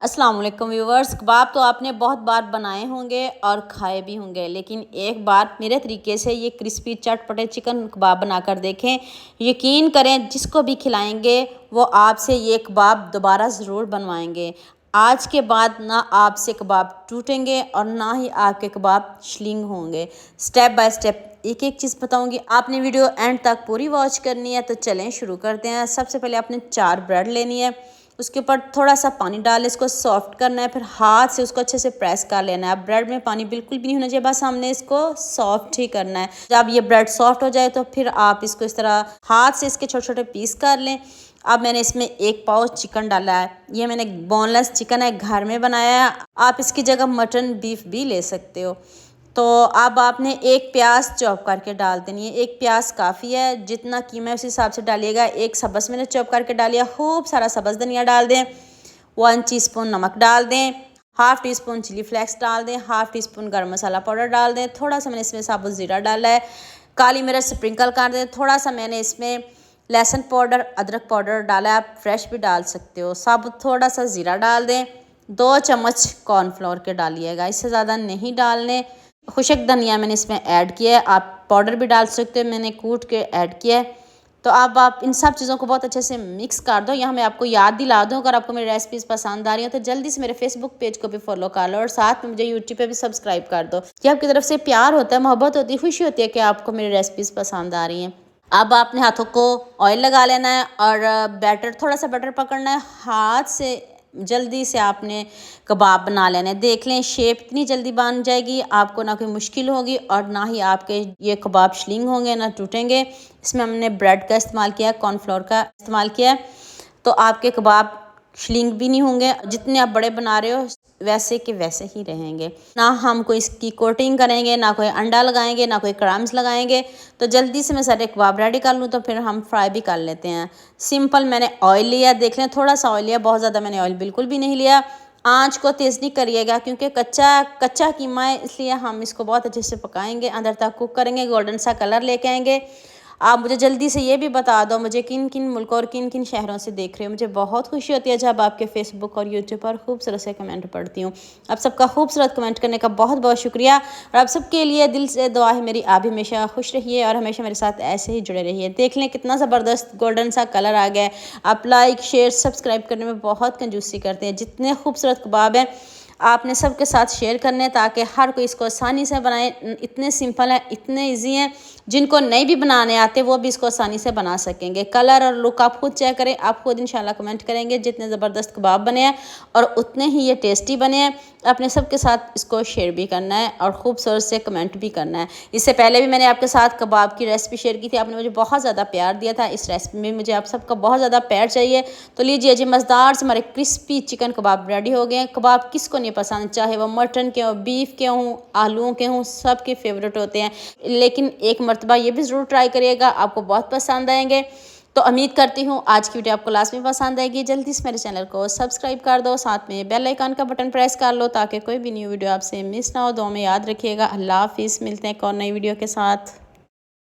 अस्सलाम वालेकुम व्यूवर्स। कबाब तो आपने बहुत बार बनाए होंगे और खाए भी होंगे, लेकिन एक बार मेरे तरीके से ये क्रिस्पी चटपटे चिकन कबाब बनाकर देखें। यकीन करें, जिसको भी खिलाएंगे वो आपसे ये कबाब दोबारा ज़रूर बनवाएंगे। आज के बाद ना आपसे कबाब टूटेंगे और ना ही आपके कबाब श्लिंग होंगे। स्टेप बाय स्टेप एक एक चीज़ बताऊंगी, आपने वीडियो एंड तक पूरी वॉच करनी है। तो चलें शुरू करते हैं। सबसे पहले आपने 4 ब्रेड लेनी है, उसके ऊपर थोड़ा सा पानी डाल इसको सॉफ्ट करना है, फिर हाथ से उसको अच्छे से प्रेस कर लेना है। ब्रेड में पानी बिल्कुल भी नहीं होना चाहिए, बस हमने इसको सॉफ्ट ही करना है। जब ये ब्रेड सॉफ्ट हो जाए तो फिर आप इसको इस तरह हाथ से इसके छोटे छोटे पीस कर लें। अब मैंने इसमें 1 पाव चिकन डाला है। ये मैंने बोनलेस चिकन है, घर में बनाया है। आप इसकी जगह मटन बीफ भी ले सकते हो। तो अब आपने 1 प्याज चॉप करके डाल देनी है। 1 प्याज काफ़ी है, जितना कीमा है उस हिसाब से डालिएगा। 1 सब्ज़ मैंने चॉप करके डालिया। खूब सारा सब्ज़ धनिया डाल दें। 1 टीस्पून नमक डाल दें। Half teaspoon chilli flakes डाल दें। हाफ़ टी स्पून गर्म मसाला पाउडर डाल दें। थोड़ा सा मैंने इसमें साबुत ज़ीरा डाला है। काली मिर्च स्प्रिंकल कर दें। थोड़ा सा मैंने इसमें लहसुन पाउडर अदरक पाउडर डाला है, आप फ्रेश भी डाल सकते हो। साबुत थोड़ा सा ज़ीरा डाल दें। 2 चम्मच कॉर्नफ्लोर के डालिएगा, इससे ज़्यादा नहीं डालने। खुशक धनिया मैंने इसमें ऐड किया है, आप पाउडर भी डाल सकते हो, मैंने कूट के ऐड किया है। तो अब आप इन सब चीज़ों को बहुत अच्छे से मिक्स कर दो। यहाँ मैं आपको याद दिला दूँ, अगर आपको मेरी रेसिपीज़ पसंद आ रही हो तो जल्दी से मेरे फेसबुक पेज को भी फॉलो कर लो और साथ में मुझे यूट्यूब पे भी सब्सक्राइब कर दो। ये आपकी तरफ से प्यार होता है, मोहब्बत होती है, खुशी होती है कि आपको मेरी रेसिपीज़ पसंद आ रही हैं। अब आपने हाथों को ऑयल लगा लेना है और बैटर थोड़ा सा बटर पकड़ना है। हाथ से जल्दी से आपने कबाब बना लेना है। देख लें शेप इतनी जल्दी बन जाएगी, आपको ना कोई मुश्किल होगी और ना ही आपके ये कबाब श्लिंग होंगे, ना टूटेंगे। इसमें हमने ब्रेड का इस्तेमाल किया है, कॉर्नफ्लोर का इस्तेमाल किया है, तो आपके कबाब श्लिंग भी नहीं होंगे। जितने आप बड़े बना रहे हो वैसे के वैसे ही रहेंगे। ना हम कोई इसकी कोटिंग करेंगे, ना कोई अंडा लगाएंगे, ना कोई क्रम्स लगाएंगे। तो जल्दी से मैं सारे कबाब रेडी कर लूँ तो फिर हम फ्राई भी कर लेते हैं। सिंपल मैंने ऑयल लिया, देख लें थोड़ा सा ऑयल लिया, बहुत ज़्यादा मैंने ऑयल बिल्कुल भी नहीं लिया। आँच को तेज़ नहीं करिएगा क्योंकि कच्चा कच्चा कीमा है, इसलिए हम इसको बहुत अच्छे से पकाएंगे, अंदर तक कुक करेंगे, गोल्डन सा कलर लेके आएंगे। आप मुझे जल्दी से ये भी बता दो, मुझे किन किन मुल्कों और किन किन शहरों से देख रहे हो। मुझे बहुत खुशी होती है जब आपके फेसबुक और यूट्यूब पर खूबसूरत से कमेंट पढ़ती हूँ। आप सबका खूबसूरत कमेंट करने का बहुत बहुत शुक्रिया और आप सबके लिए दिल से दुआ है मेरी, आप हमेशा खुश रहिए और हमेशा मेरे साथ ऐसे ही जुड़े रहिए। देख लें कितना ज़बरदस्त गोल्डन सा कलर आ गया है। आप लाइक शेयर सब्सक्राइब करने में बहुत कंजूसी करते हैं। जितने खूबसूरत कबाब हैं आपने सबके साथ शेयर करने ताकि हर कोई इसको आसानी से बनाए। इतने सिंपल हैं, इतने इजी हैं, जिनको नहीं भी बनाने आते वो भी इसको आसानी से बना सकेंगे। कलर और लुक आप खुद चेक करें, आप खुद इंशाल्लाह कमेंट करेंगे जितने ज़बरदस्त कबाब बने हैं और उतने ही ये टेस्टी बने हैं। अपने सबके साथ इसको शेयर भी करना है और खूबसूरत से कमेंट भी करना है। इससे पहले भी मैंने आपके साथ कबाब की रेसिपी शेयर की थी, आपने मुझे बहुत ज़्यादा प्यार दिया था। इस रेसिपी में मुझे आप सबका बहुत ज़्यादा प्यार चाहिए। तो लीजिए जी, मज़ेदार से हमारे क्रिस्पी चिकन कबाब रेडी हो गए हैं। कबाब किसको नहीं पसंद, चाहे वो मटन के हों, बीफ के हों, आलूओं के हों, सब के फेवरेट होते हैं। लेकिन एक मरतबा ये भी ज़रूर ट्राई करिएगा, आपको बहुत पसंद आएंगे। तो उम्मीद करती हूँ आज की वीडियो आपको लास्ट में पसंद आएगी। जल्दी से मेरे चैनल को सब्सक्राइब कर दो, साथ में बेल आइकन का बटन प्रेस कर लो ताकि कोई भी न्यू वीडियो आपसे मिस ना हो। दुआ में याद रखिएगा। अल्लाह हाफिज़, मिलते हैं एक और नई वीडियो के साथ।